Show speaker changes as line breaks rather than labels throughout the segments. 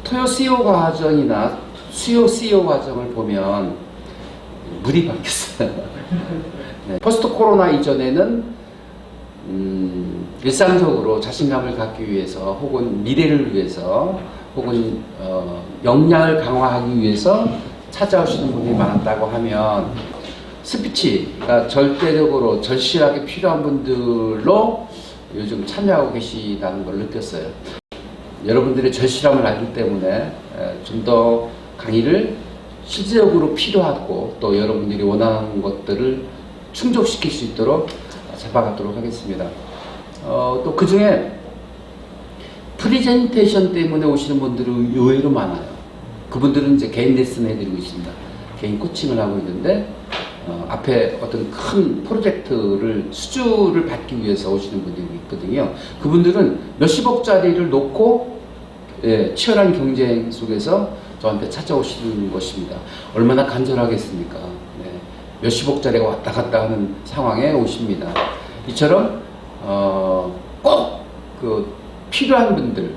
토요 CEO 과정이나 수요 CEO 과정을 보면 물이 바뀌었어요. 네. 포스트 코로나 이전에는 일상적으로 자신감을 갖기 위해서 혹은 미래를 위해서 혹은 역량을 강화하기 위해서 찾아오시는 분이 많았다고 하면 스피치가 절대적으로 절실하게 필요한 분들로 요즘 참여하고 계시다는 걸 느꼈어요. 여러분들의 절실함을 알기 때문에 좀 더 강의를 실질적으로 필요하고 또 여러분들이 원하는 것들을 충족시킬 수 있도록 잡아가도록 하겠습니다. 또 그 중에 프리젠테이션 때문에 오시는 분들은 의외로 많아요. 그분들은 이제 개인 레슨 해드리고 있습니다. 개인 코칭을 하고 있는데 앞에 어떤 큰 프로젝트를 수주를 받기 위해서 오시는 분들이 있거든요. 그분들은 몇십억짜리를 놓고 치열한 경쟁 속에서 저한테 찾아오시는 것입니다. 얼마나 간절하겠습니까? 네. 몇십억짜리가 왔다 갔다 하는 상황에 오십니다. 이처럼 꼭 그 필요한 분들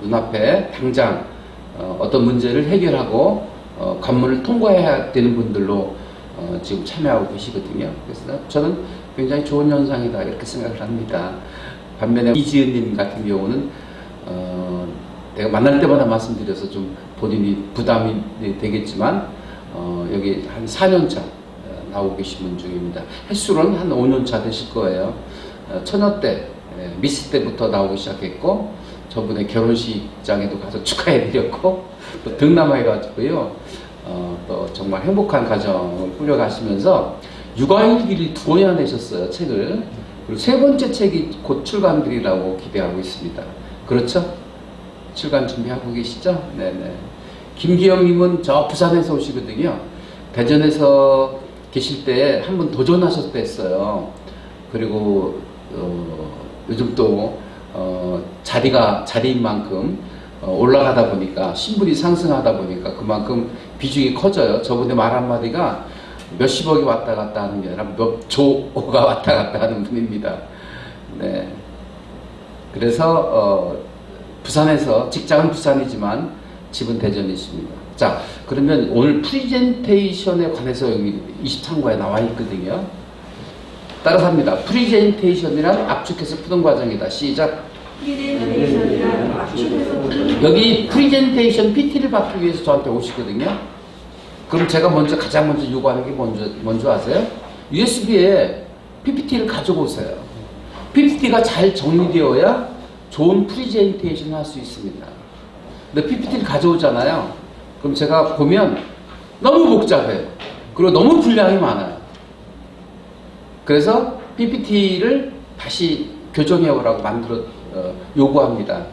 눈앞에 당장 어떤 문제를 해결하고 관문을 통과해야 되는 분들로 지금 참여하고 계시거든요. 그래서 저는 굉장히 좋은 현상이다 이렇게 생각을 합니다. 반면에 이지은님 같은 경우는 내가 만날 때마다 말씀드려서 좀 본인이 부담이 되겠지만 여기 한 4년차 나오고 계신 분 중입니다. 횟수로는 한 5년차 되실 거예요. 처녀 때 미스 때부터 나오기 시작했고 저번에 결혼식장에도 가서 축하해드렸고 또 등남해 가지고요. 또 정말 행복한 가정을 꾸려가시면서 육아일기를 2번이나 내셨어요. 책을. 그리고 3번째 책이 곧 출간되리라고 기대하고 있습니다. 그렇죠? 출간 준비하고 계시죠? 네네. 김기영님은 저 부산에서 오시거든요. 대전에서 계실 때 한 번 도전하셨댔어요. 그리고 요즘 또 자리인 만큼 올라가다 보니까 신분이 상승하다 보니까 그만큼 비중이 커져요. 저번에 말 한마디가 몇십억이 왔다 갔다 하는 게 아니라 몇 조가 왔다 갔다 하는 분입니다. 네. 그래서 부산에서 직장은 부산이지만 집은 대전이십니다. 자, 그러면 오늘 프리젠테이션에 관해서 여기 23과에 나와 있거든요. 따라서 합니다. 프리젠테이션이란 압축해서 푸는 과정이다. 시작.
프리젠테이션이란 압축해서 푸는
여기 프리젠테이션 PT를 받기 위해서 저한테 오시거든요. 그럼 제가 가장 먼저 요구하는 게 뭔지 아세요? USB에 PPT를 가져오세요. PPT가 잘 정리되어야 좋은 프리젠테이션을 할 수 있습니다. 근데 PPT를 가져오잖아요. 그럼 제가 보면 너무 복잡해요. 그리고 너무 분량이 많아요. 그래서 PPT를 다시 교정해 오라고 요구합니다.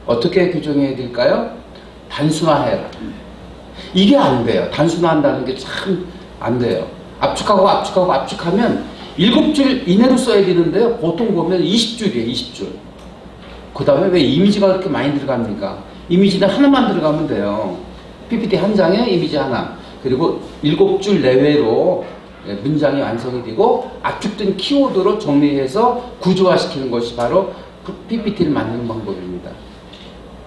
어떻게 교정해야 될까요? 단순화해라. 이게 안 돼요. 단순화한다는 게 참 안 돼요. 압축하면 7줄 이내로 써야 되는데요. 보통 보면 20줄이에요. 20줄. 그 다음에 왜 이미지가 그렇게 많이 들어갑니까? 이미지는 하나만 들어가면 돼요. PPT 한 장에 이미지 하나. 그리고 7줄 내외로 문장이 완성이 되고 압축된 키워드로 정리해서 구조화시키는 것이 바로 PPT를 만드는 방법입니다.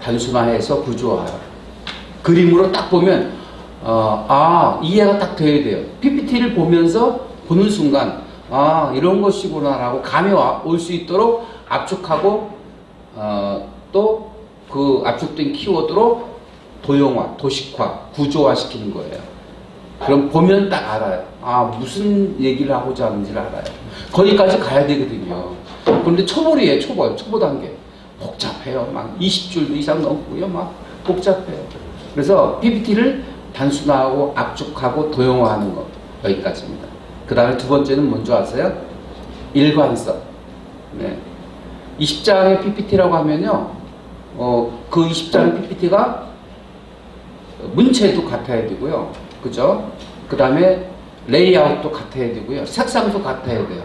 단순화해서 구조화. 그림으로 딱 보면 이해가 딱 돼야 돼요. PPT를 보는 순간 이런 것이구나라고 감이 올 수 있도록 압축하고 또 그 압축된 키워드로 도형화, 도식화, 구조화시키는 거예요. 그럼 보면 딱 알아요. 무슨 얘기를 하고자 하는지를 알아요. 거기까지 가야 되거든요. 그런데 초벌이에요. 초보 단계. 복잡해요. 막 20줄 이상 넘고요. 막 복잡해요. 그래서 PPT를 단순화하고 압축하고 도형화하는 것. 여기까지입니다. 그 다음에 두 번째는 뭔지 아세요? 일관성. 네. 20장의 PPT라고 하면요. 그 20장의 PPT가 문체도 같아야 되고요. 그죠? 그 다음에 레이아웃도 같아야 되고요. 색상도 같아야 돼요.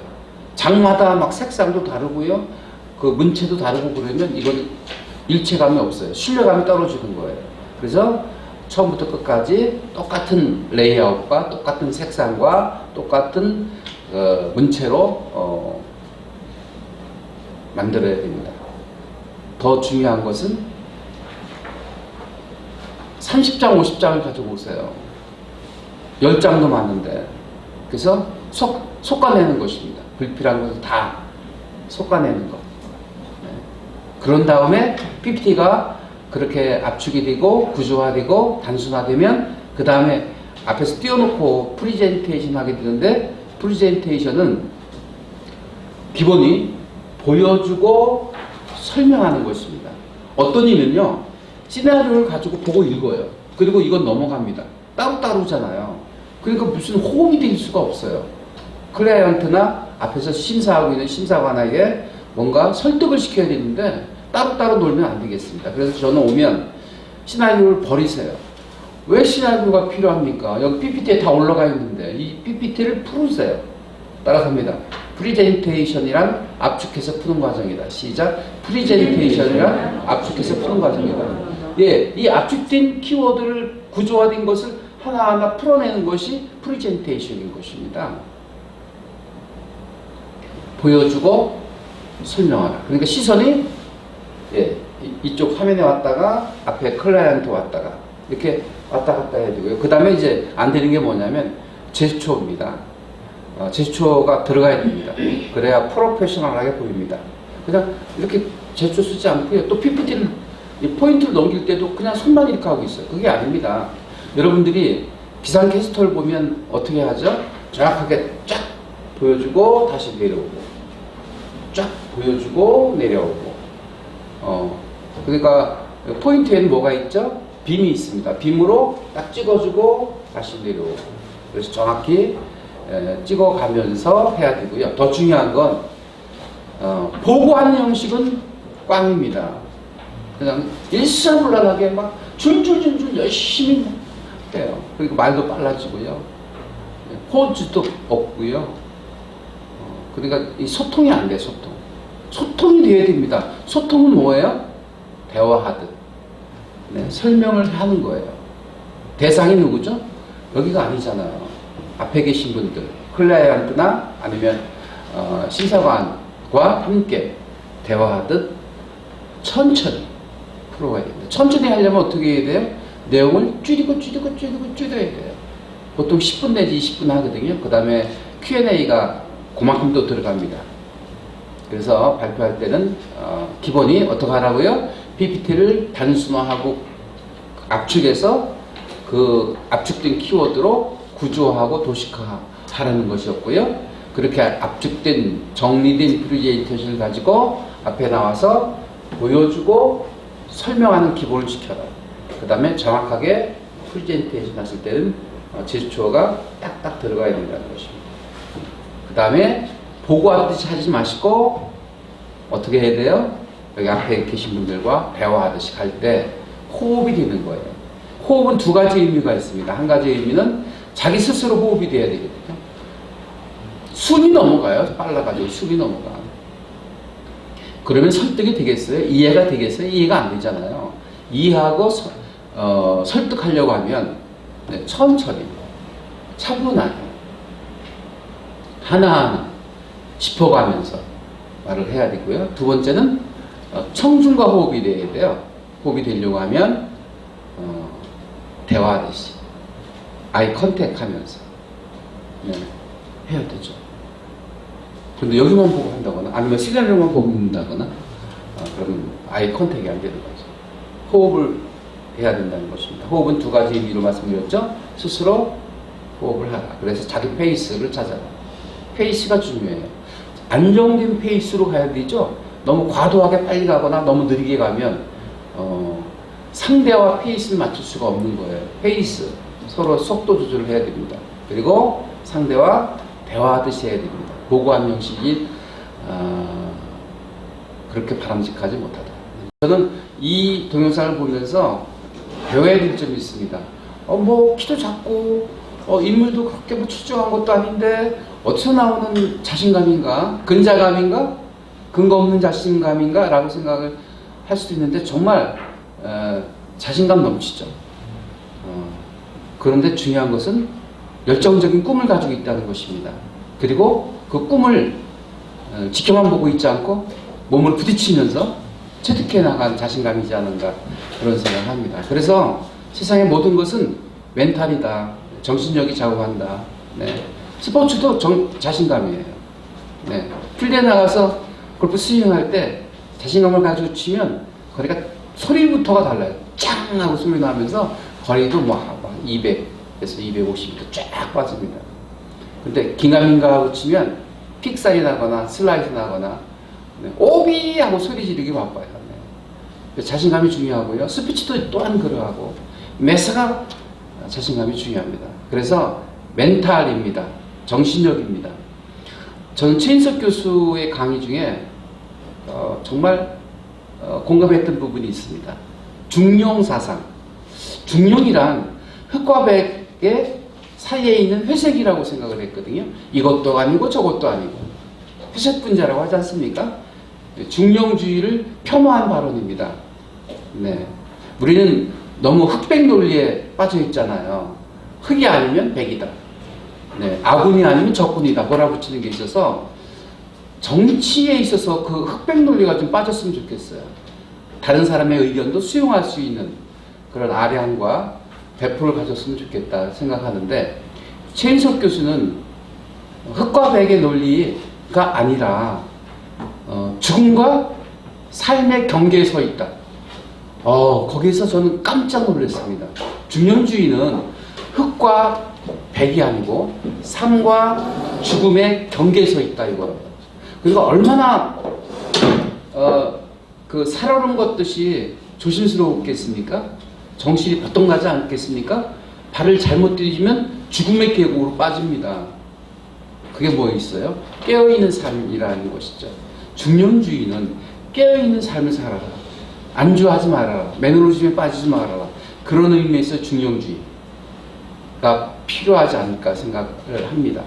장마다 막 색상도 다르고요. 그 문체도 다르고 그러면 이건 일체감이 없어요. 신뢰감이 떨어지는 거예요. 그래서 처음부터 끝까지 똑같은 레이아웃과 똑같은 색상과 똑같은 문체로 만들어야 됩니다. 더 중요한 것은 30장, 50장을 가지고 오세요. 10장도 많은데. 그래서 솎아내는 것입니다. 불필요한 것을 다 솎아내는 것. 네. 그런 다음에 PPT가 그렇게 압축이 되고 구조화되고 단순화되면 그 다음에 앞에서 띄워놓고 프리젠테이션 하게 되는데, 프리젠테이션은 기본이 보여주고 설명하는 것입니다. 어떤 일은요, 시나리오를 가지고 보고 읽어요. 그리고 이건 넘어갑니다. 따로따로잖아요. 그러니까 무슨 호흡이 될 수가 없어요. 클라이언트나 앞에서 심사하고 있는 심사관에게 뭔가 설득을 시켜야 되는데 따로따로 놀면 안 되겠습니다. 그래서 저는 오면 시나리오를 버리세요. 왜 시나리오가 필요합니까? 여기 PPT에 다 올라가 있는데 이 PPT를 풀으세요. 따라갑니다. 프리젠테이션이란 압축해서 푸는 과정이다. 시작. 프리젠테이션이란 압축해서 푸는 과정이다. 예, 이 압축된 키워드를 구조화된 것을 하나하나 풀어내는 것이 프리젠테이션인 것입니다. 보여주고 설명하라. 그러니까 시선이 예, 이쪽 화면에 왔다가 앞에 클라이언트 왔다가 이렇게 왔다 갔다 해야 되고요. 그 다음에 이제 안 되는 게 뭐냐면 제스처입니다. 제스처가 들어가야 됩니다. 그래야 프로페셔널하게 보입니다. 그냥 이렇게 제스처 쓰지 않고요. 또 PPT를 포인트를 넘길 때도 그냥 손만 이렇게 하고 있어요. 그게 아닙니다. 여러분들이 기상캐스터를 보면 어떻게 하죠? 정확하게 쫙 보여주고 다시 내려오고 쫙 보여주고 내려오고 그러니까 포인트에는 뭐가 있죠? 빔이 있습니다. 빔으로 딱 찍어주고 다시 내려오고 그래서 정확히 찍어가면서 해야 되고요. 더 중요한 건 보고하는 형식은 꽝입니다. 그냥 일사불란하게 막 줄줄줄줄 열심히 해요. 그리고 말도 빨라지고요. 호주도 없고요. 그러니까 이 소통이 안 돼. 소통이 돼야 됩니다. 소통은 뭐예요? 대화하듯 설명을 하는 거예요. 대상이 누구죠? 여기가 아니잖아요. 앞에 계신 분들, 클라이언트나 아니면 심사관과 함께 대화하듯 천천히 풀어가야 됩니다. 천천히 하려면 어떻게 해야 돼요? 내용을 줄여야 돼요. 보통 10분 내지 20분 하거든요. 그 다음에 Q&A가 그만큼 또 들어갑니다. 그래서 발표할 때는 기본이 어떻게 하라고요? PPT를 단순화하고 압축해서 그 압축된 키워드로 구조화하고 도식화하라는 것이었고요. 그렇게 압축된 정리된 프리젠테이션을 가지고 앞에 나와서 보여주고 설명하는 기본을 시켜라. 그 다음에 정확하게 프리젠테이션 하실 때는 제스처가 딱딱 들어가야 된다는 것입니다. 그 다음에 보고하듯이 하지 마시고 어떻게 해야 돼요? 여기 앞에 계신 분들과 대화하듯이 할 때 호흡이 되는 거예요. 호흡은 두 가지 의미가 있습니다. 한 가지 의미는 자기 스스로 호흡이 돼야 되거든요. 숨이 넘어가요. 빨라가지고 숨이 넘어가. 그러면 설득이 되겠어요? 이해가 되겠어요? 이해가 안 되잖아요. 이해하고 설득하려고 하면 천천히 차분하게 하나하나 짚어가면서 말을 해야 되고요. 두 번째는 청중과 호흡이 돼야 돼요. 호흡이 되려고 하면 대화하듯이 아이 컨택 하면서 해야 되죠. 근데 여기만 보고 한다거나 아니면 시나리오만 보고 있는다거나 그러면 아이 컨택이 안 되는 거죠. 호흡을 해야 된다는 것입니다. 호흡은 두 가지 의미로 말씀드렸죠. 스스로 호흡을 하라. 그래서 자기 페이스를 찾아라. 페이스가 중요해요. 안정된 페이스로 가야 되죠. 너무 과도하게 빨리 가거나 너무 느리게 가면 상대와 페이스를 맞출 수가 없는 거예요. 페이스, 서로 속도 조절을 해야 됩니다. 그리고 상대와 대화하듯이 해야 됩니다. 보고한 형식이 그렇게 바람직하지 못하다. 저는 이 동영상을 보면서 배워야 될 점이 있습니다. 뭐 키도 작고 인물도 그렇게 뭐 출중한 것도 아닌데 어디서 나오는 자신감인가? 근자감인가? 근거 없는 자신감인가? 라고 생각을 할 수도 있는데 정말 자신감 넘치죠. 그런데 중요한 것은 열정적인 꿈을 가지고 있다는 것입니다. 그리고 그 꿈을 지켜만 보고 있지 않고 몸을 부딪히면서 체득해 나간 자신감이지 않은가 그런 생각을 합니다. 그래서 세상의 모든 것은 멘탈이다. 정신력이 좌우한다. 네. 스포츠도 자신감이에요. 네. 필드에 나가서 골프 스윙할 때 자신감을 가지고 치면 거리가 소리부터가 달라요. 짱 하고 소리 나면서 거리도 막 200에서 250m 쫙 빠집니다. 근데 긴가민가 하고 치면 픽살이 나거나 슬라이드 나거나 네. 오비 하고 소리 지르기 바빠요. 네. 자신감이 중요하고요. 스피치도 또한 그러하고 매사가 자신감이 중요합니다. 그래서 멘탈입니다. 정신력입니다. 저는 최인석 교수의 강의 중에 정말 공감했던 부분이 있습니다. 중용사상. 중용이란 흙과 백의 사이에 있는 회색이라고 생각을 했거든요. 이것도 아니고 저것도 아니고 회색 분자라고 하지 않습니까? 중용주의를 폄하한 발언입니다. 네. 우리는 너무 흑백 논리에 빠져 있잖아요. 흑이 아니면 백이다. 네. 아군이 아니면 적군이다. 몰아붙이는 게 있어서 정치에 있어서 그 흑백 논리가 좀 빠졌으면 좋겠어요. 다른 사람의 의견도 수용할 수 있는 그런 아량과 배포를 가졌으면 좋겠다 생각하는데, 최인석 교수는 흑과 백의 논리가 아니라 죽음과 삶의 경계에 서 있다. 거기서 저는 깜짝 놀랐습니다. 중년주의는 흑과 백이 아니고 삶과 죽음의 경계에 서 있다 이거예요. 그러니까 얼마나 그 살얼음 걷듯이 조심스러웠겠습니까? 정신이 버떡 나지 않겠습니까? 발을 잘못 들이면 죽음의 계곡으로 빠집니다. 그게 뭐 있어요? 깨어있는 삶이라는 것이죠. 중년주의는 깨어있는 삶을 살아라. 안주하지 말아라. 매너리즘에 빠지지 말아라. 그런 의미에서 중년주의가 필요하지 않을까 생각을 합니다.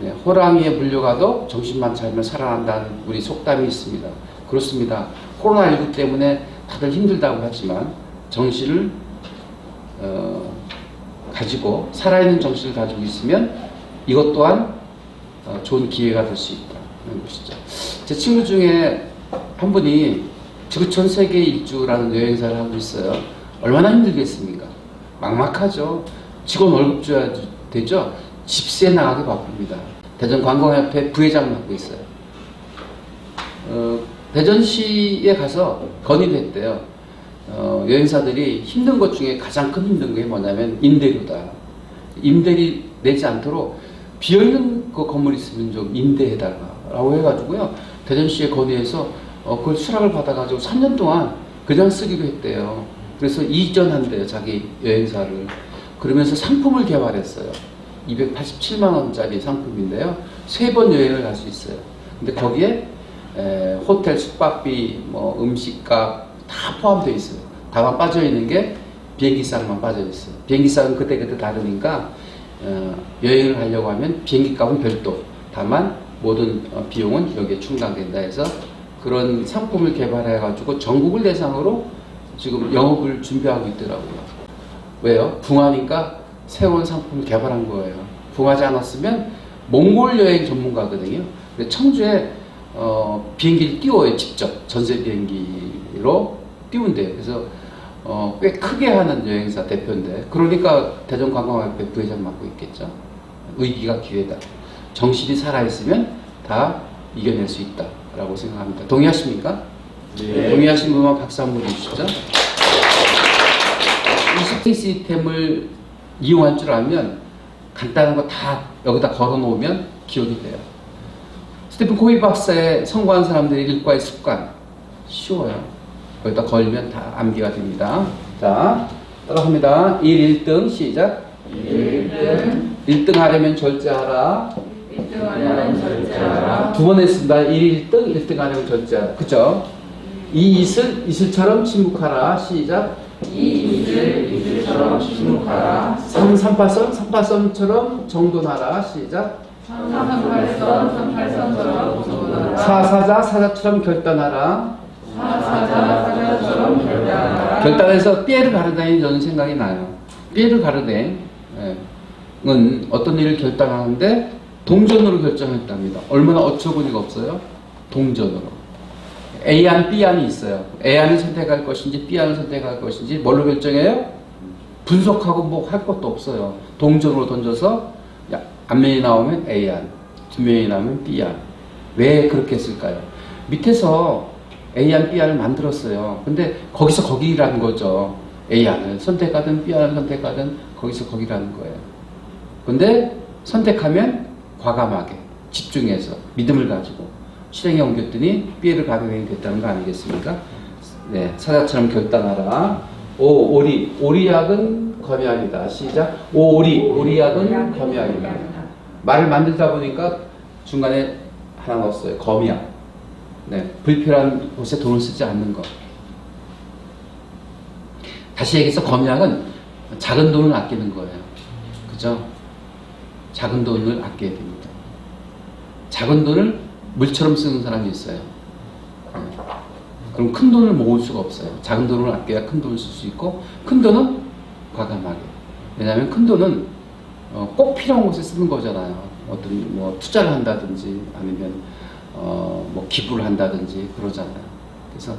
네, 호랑이에 물려가도 정신만 차리면 살아난다는 우리 속담이 있습니다. 그렇습니다. 코로나19 때문에 다들 힘들다고 하지만 정신을 가지고 살아있는 정신을 가지고 있으면 이것 또한 좋은 기회가 될 수 있다는 것이죠. 제 친구 중에 한 분이 지구촌 세계 일주라는 여행사를 하고 있어요. 얼마나 힘들겠습니까? 막막하죠. 직원 월급 줘야 되죠. 집세 나가기 바쁩니다. 대전관광협회 부회장 맡고 있어요. 대전시에 가서 건의를 했대요. 여행사들이 힘든 것 중에 가장 큰 힘든 게 뭐냐면 임대료다. 임대를 내지 않도록 비어있는 그 건물 있으면 좀 임대해달라 라고 해가지고요. 대전시에 건의해서 그걸 수락을 받아가지고 3년 동안 그냥 쓰기로 했대요. 그래서 이전한대요. 자기 여행사를. 그러면서 상품을 개발했어요. 287만 원짜리 상품인데요. 3번 여행을 갈 수 있어요. 근데 거기에 호텔 숙박비, 뭐 음식값 다 포함되어 있어요. 다만 빠져 있는 게 비행기값만 빠져 있어요. 비행기값은 그때그때 다르니까 여행을 하려고 하면 비행기값은 별도. 다만 모든 비용은 여기에 충당된다 해서 그런 상품을 개발해가지고 전국을 대상으로 지금 영업을 준비하고 있더라고요. 왜요? 붕하니까 새로운 상품을 개발한 거예요. 붕하지 않았으면 몽골 여행 전문가거든요. 청주에 비행기를 띄워요. 직접 전세 비행기로 띄운대요. 그래서 꽤 크게 하는 여행사 대표인데, 그러니까 대전관광협회 부회장 맡고 있겠죠. 위기가 기회다. 정신이 살아있으면 다 이겨낼 수 있다라고 생각합니다. 동의하십니까? 네. 동의하신 분만 박수 한번 주시죠. 이 시스템을 이용할 줄 알면 간단한 거 다 여기다 걸어 놓으면 기억이 돼요. 스티븐 코비 박사의 성공한 사람들의 일과의 습관, 쉬워요. 거기다 걸면 다 암기가 됩니다. 자, 따라합니다. 1, 1등 시작. 1등 하려면 절제하라.
1등 하려면 절제하라.
두 번 했습니다. 1, 1등 하려면 절제하라. 그쵸? 이 이슬처럼 침묵하라. 시작.
이 이슬처럼 침묵하라.
3, 38선처럼 정돈하라. 시작.
38선처럼 정돈하라.
4, 사자처럼 결단하라.
4, 사자처럼 결단하라.
결단해서 피에르 가르덴이 저는 생각이 나요. 피에르 가르덴은 어떤 일을 결단하는데 동전으로 결정했답니다. 얼마나 어처구니가 없어요? 동전으로. A안, B안이 있어요. A안을 선택할 것인지 B안을 선택할 것인지 뭘로 결정해요? 분석하고 뭐 할 것도 없어요. 동전으로 던져서 앞면이 나오면 A안, 뒷면이 나오면 B안. 왜 그렇게 했을까요? 밑에서 A안, B안을 만들었어요. 근데 거기서 거기라는 거죠. A안을 선택하든 B안을 선택하든 거기서 거기라는 거예요. 근데 선택하면 과감하게 집중해서 믿음을 가지고 실행에 옮겼더니 B를 가게 됐다는 거 아니겠습니까? 네, 사자처럼 결단하라. 오리약은 검약이다. 시작. 오리약은 검약이다. 말을 만들다 보니까 중간에 하나 넣었어요. 검약. 네, 불필요한 곳에 돈을 쓰지 않는 것. 다시 얘기해서 검약은 작은 돈을 아끼는 거예요. 그죠? 작은 돈을 아껴야 됩니다. 작은 돈을 물처럼 쓰는 사람이 있어요. 그럼 큰 돈을 모을 수가 없어요. 작은 돈을 아껴야 큰 돈을 쓸 수 있고, 큰 돈은 과감하게. 왜냐하면 큰 돈은 꼭 필요한 곳에 쓰는 거잖아요. 어떤 뭐 투자를 한다든지 아니면 뭐 기부를 한다든지 그러잖아요. 그래서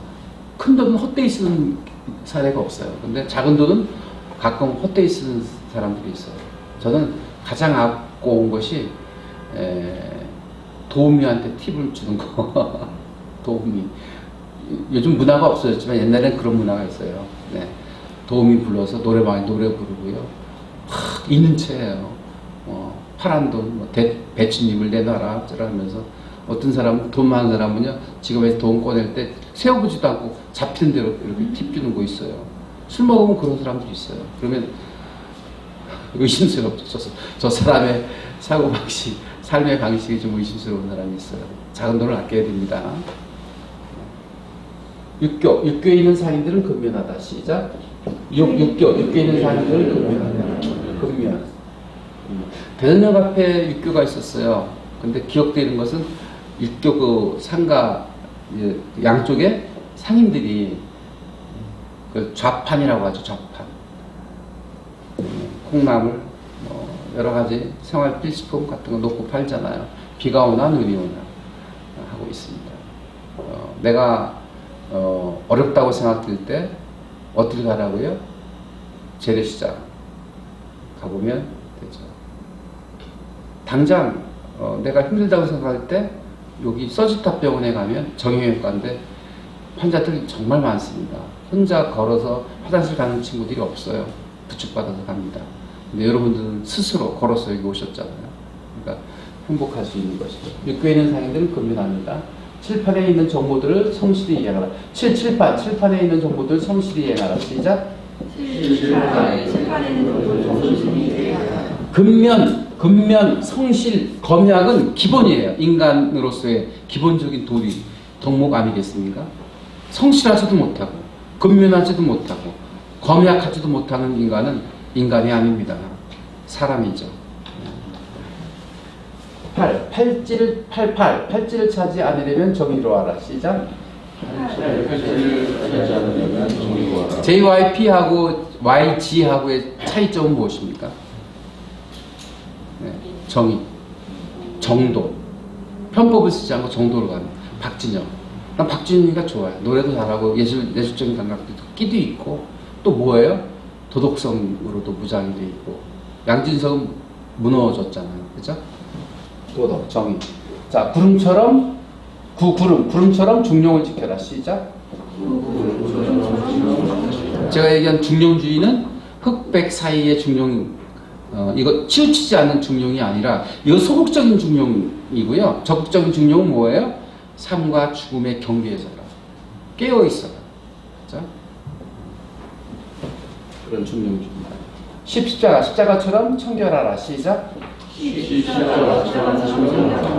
큰 돈은 헛되이 쓰는 사례가 없어요. 근데 작은 돈은 가끔 헛되이 쓰는 사람들이 있어요. 저는 가장 아까운 것이 도우미한테 팁을 주는 거. 도우미. 요즘 문화가 없어졌지만 옛날엔 그런 문화가 있어요. 네. 도우미 불러서 노래방에 노래 부르고요. 막 있는 채예요. 파란 돈, 뭐 배추님을 내놔라 어쩌라면서 어떤 사람은 돈 많은 사람은요 지금에서 돈 꺼낼 때 세워보지도 않고 잡히는 대로 이렇게 팁 주는 거 있어요. 술 먹으면 그런 사람들이 있어요. 그러면 의심스럽죠. 저 사람의 사고방식, 삶의 방식이 좀 의심스러운 사람이 있어요. 작은 돈을 아껴야 됩니다. 육교에 있는 상인들은 근면하다. 시작. 육교에 있는 상인들은 근면하다. 근면. 대전역 앞에 육교가 있었어요. 근데 기억되는 것은 육교 그 상가 양쪽에 상인들이 그 좌판이라고 하죠. 좌판. 콩나물, 여러 가지 생활 필수품 같은 거 놓고 팔잖아요. 비가 오나 눈이 오나 하고 있습니다. 내가 어렵다고 생각될 때 어떻게 가라고요? 재래시장 가보면 되죠. 당장 내가 힘들다고 생각할 때 여기 서지탑 병원에 가면 정형외과인데 환자들이 정말 많습니다. 혼자 걸어서 화장실 가는 친구들이 없어요. 부축받아서 갑니다. 근데 여러분들은 스스로 걸어서 여기 오셨잖아요. 그러니까 행복할 수 있는 것이죠. 육교에 있는 상인들은 근면합니다. 칠판에 있는 정보들을 성실히 이행하라. 칠판에 있는 정보들을 성실히 이행하라. 시작.
칠판에 있는 정보를 성실히 이행하라.
근면, 성실, 검약은 기본이에요. 인간으로서의 기본적인 도리, 덕목 아니겠습니까? 성실하지도 못하고, 근면하지도 못하고, 검약하지도 못하는 인간은 인간이 아닙니다. 사람이죠. 팔찌를 차지 않으려면 정의로 하라. 시작. JYP하고 YG하고의 차이점은 무엇입니까? 네, 정의, 정도. 편법을 쓰지 않고 정도로 가는 박진영. 난 박진영이가 좋아요. 노래도 잘하고 예술적인 감각도 있고 끼도 있고 또 뭐예요? 도덕성으로도 무장이 돼 있고 양진석은 무너졌잖아요. 그죠? 도덕, 정의. 자, 구름처럼 구름처럼 중용을 지켜라. 시작. 제가 얘기한 중용주의는 흑백 사이의 중용, 이거 치우치지 않는 중용이 아니라 이거 소극적인 중용이고요. 적극적인 중용은 뭐예요? 삶과 죽음의 경계에서라. 깨어 있어라. 그죠? 그런 중용주의입니다. 십자가처럼 청결하라. 시작.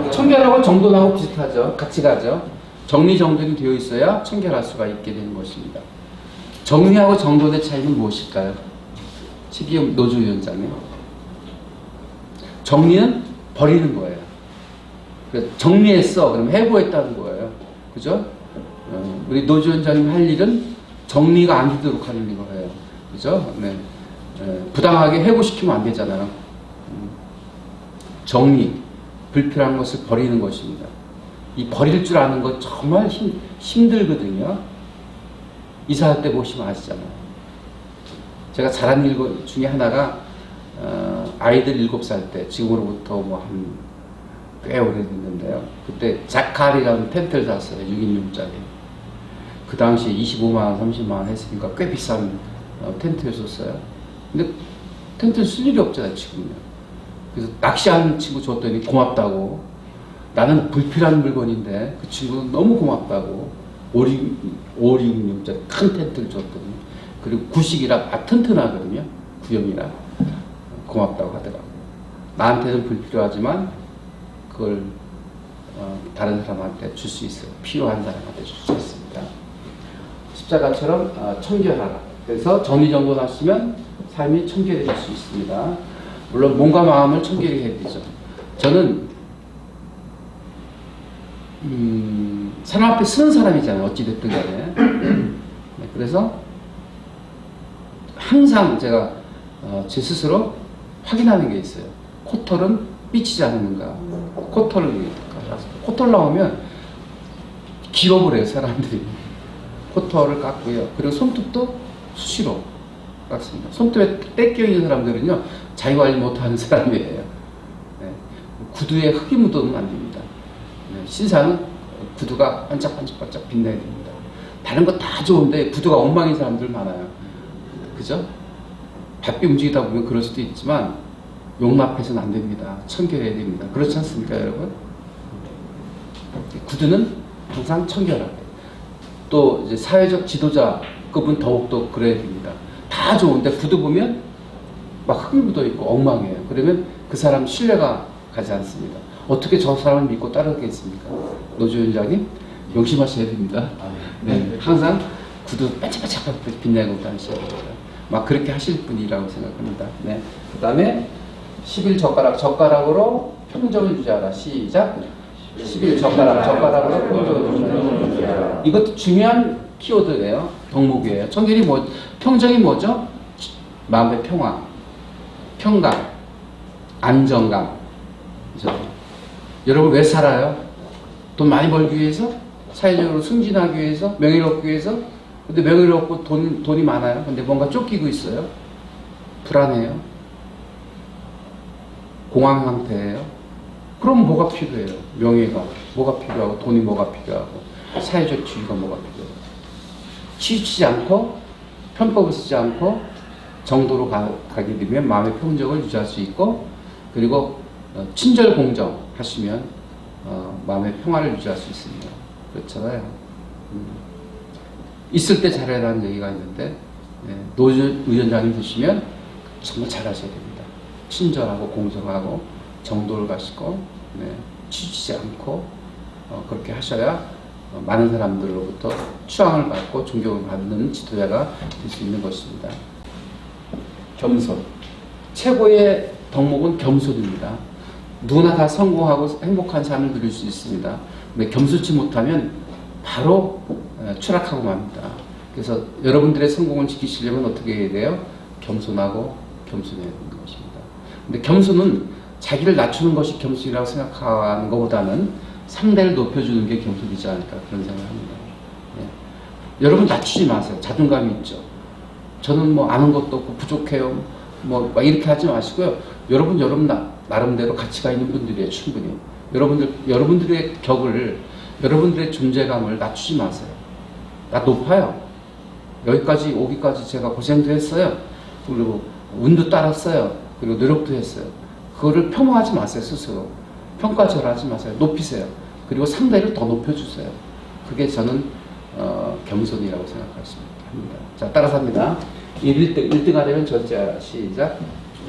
청결하고 정돈하고 비슷하죠. 같이 가죠. 정리정돈이 되어 있어야 청결할 수가 있게 되는 것입니다. 정리하고 정돈의 차이는 무엇일까요? 최기영 노조위원장님. 정리는 버리는 거예요. 정리했어. 그럼 해고했다는 거예요. 그죠? 우리 노조위원장님 할 일은 정리가 안 되도록 하는 거예요. 그죠? 네. 부당하게 해고시키면 안 되잖아요. 정리, 불필요한 것을 버리는 것입니다. 이 버릴 줄 아는 것 정말 힘들거든요. 이사할 때 보시면 아시잖아요. 제가 잘한 일 중에 하나가 아이들 7살 때, 지금으로부터 뭐 한 꽤 오래됐는데요. 그때 자칼이라는 텐트를 샀어요. 6인용짜리. 그 당시에 25만원, 30만원 했으니까 꽤 비싼 텐트였었어요. 근데 텐트는 쓸 일이 없잖아요, 지금요. 그래서 낚시하는 친구 줬더니 고맙다고. 나는 불필요한 물건인데 그 친구는 너무 고맙다고. 5인용짜리 큰 텐트를 줬더니. 그리고 구식이라 튼튼하거든요. 구형이라. 고맙다고 하더라고요. 나한테는 불필요하지만 그걸 다른 사람한테 줄 수 있어요. 필요한 사람한테 줄 수 있습니다. 십자가처럼 청결하라. 그래서 정리정돈하시면 삶이 청결해질 수 있습니다. 물론 몸과 마음을 청결히 해야 되죠. 저는 사람 앞에 쓰는 사람이잖아요. 어찌됐든 간에. 네, 그래서 항상 제가 제 스스로 확인하는 게 있어요. 코털은 삐치지 않는가. 코털 나오면 기어버려요, 사람들이. 코털을 깎고요. 그리고 손톱도 수시로 깎습니다. 손톱에 떼껴 있는 사람들은요, 자기 관리 못하는 사람이에요. 네. 구두에 흙이 묻으면 안 됩니다. 네. 신사는 구두가 반짝반짝 빛나야 됩니다. 다른 거 다 좋은데 구두가 엉망인 사람들 많아요. 그죠? 바삐 움직이다 보면 그럴 수도 있지만 용납해서는 안 됩니다. 청결해야 됩니다. 그렇지 않습니까, 여러분? 구두는 항상 청결하게. 또 이제 사회적 지도자급은 더욱더 그래야 됩니다. 다 좋은데 구두 보면 막 흙이 묻어 있고 엉망이에요. 그러면 그 사람 신뢰가 가지 않습니다. 어떻게 저 사람을 믿고 따르겠습니까? 노조 위원장님, 명심하셔야 됩니다. 네, 항상 구두 반짝반짝 빛나고 다니셔야 됩니다. 막 그렇게 하실 분이라고 생각합니다. 네. 그 다음에 11젓가락으로 평정을 유지하라. 시작. 11젓가락으로 평정을 유지하라. 이것도 중요한 키워드예요. 덕목이에요. 평정이 뭐죠? 마음의 평화, 평강, 안정감. 그죠? 여러분 왜 살아요? 돈 많이 벌기 위해서? 사회적으로 승진하기 위해서? 명예를 얻기 위해서? 근데 명예를 얻고 돈이 많아요. 근데 뭔가 쫓기고 있어요. 불안해요. 공황 상태예요. 그럼 뭐가 필요해요? 명예가 뭐가 필요하고, 돈이 뭐가 필요하고, 사회적 지위가 뭐가 필요해요? 치우치지 않고, 편법을 쓰지 않고, 정도로 가게 되면 마음의 평정을 유지할 수 있고, 그리고 친절 공정 하시면 마음의 평화를 유지할 수 있습니다. 그렇잖아요. 있을 때 잘해라는 얘기가 있는데, 노조 위원장님 되시면 정말 잘하셔야 됩니다. 친절하고 공정하고 정도를 가시고, 치우치지 않고 그렇게 하셔야 많은 사람들로부터 추앙을 받고 존경을 받는 지도자가 될 수 있는 것입니다. 겸손. 최고의 덕목은 겸손입니다. 누구나 다 성공하고 행복한 삶을 누릴 수 있습니다. 근데 겸손치 못하면 바로 추락하고 맙니다. 그래서 여러분들의 성공을 지키시려면 어떻게 해야 돼요? 겸손하고 겸손해야 되는 것입니다. 근데 겸손은 자기를 낮추는 것이 겸손이라고 생각하는 것보다는 상대를 높여주는 게 겸손이지 않을까 그런 생각을 합니다. 네. 여러분 낮추지 마세요. 자존감이 있죠. 저는 뭐 아는 것도 없고 부족해요. 뭐 막 이렇게 하지 마시고요. 여러분 나름대로 가치가 있는 분들이에요. 충분히. 여러분들의 격을, 여러분들의 존재감을 낮추지 마세요. 나 높아요. 여기까지 오기까지 제가 고생도 했어요. 그리고 운도 따랐어요. 그리고 노력도 했어요. 그거를 폄하하지 마세요. 스스로. 평가절하지 마세요. 높이세요. 그리고 상대를 더 높여주세요. 그게 저는 겸손이라고 생각하십니다. 자, 따라서 합니다. 1등 하려면 절제하라. 시작.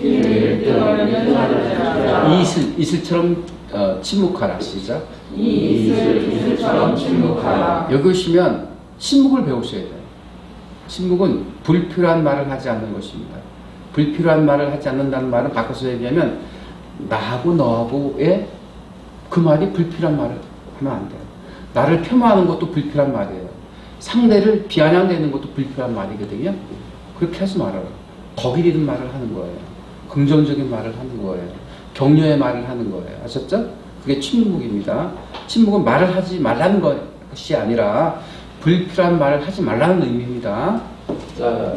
1등 하려면 이슬처럼 침묵하라. 시작. 이슬처럼 침묵하라. 여기 오시면 침묵을 배우셔야 돼요. 침묵은 불필요한 말을 하지 않는 것입니다. 불필요한 말을 하지 않는다는 말은 바꿔서 얘기하면 나하고 너하고의 그 말이 불필요한 말을 하면 안 돼요. 나를 폄하하는 것도 불필요한 말이에요. 상대를 비아냥대는 것도 불필요한 말이거든요. 그렇게 하지 말아요. 덕이 있는 말을 하는 거예요. 긍정적인 말을 하는 거예요. 격려의 말을 하는 거예요. 아셨죠? 그게 침묵입니다. 침묵은 말을 하지 말라는 것이 아니라 불필요한 말을 하지 말라는 의미입니다. 자.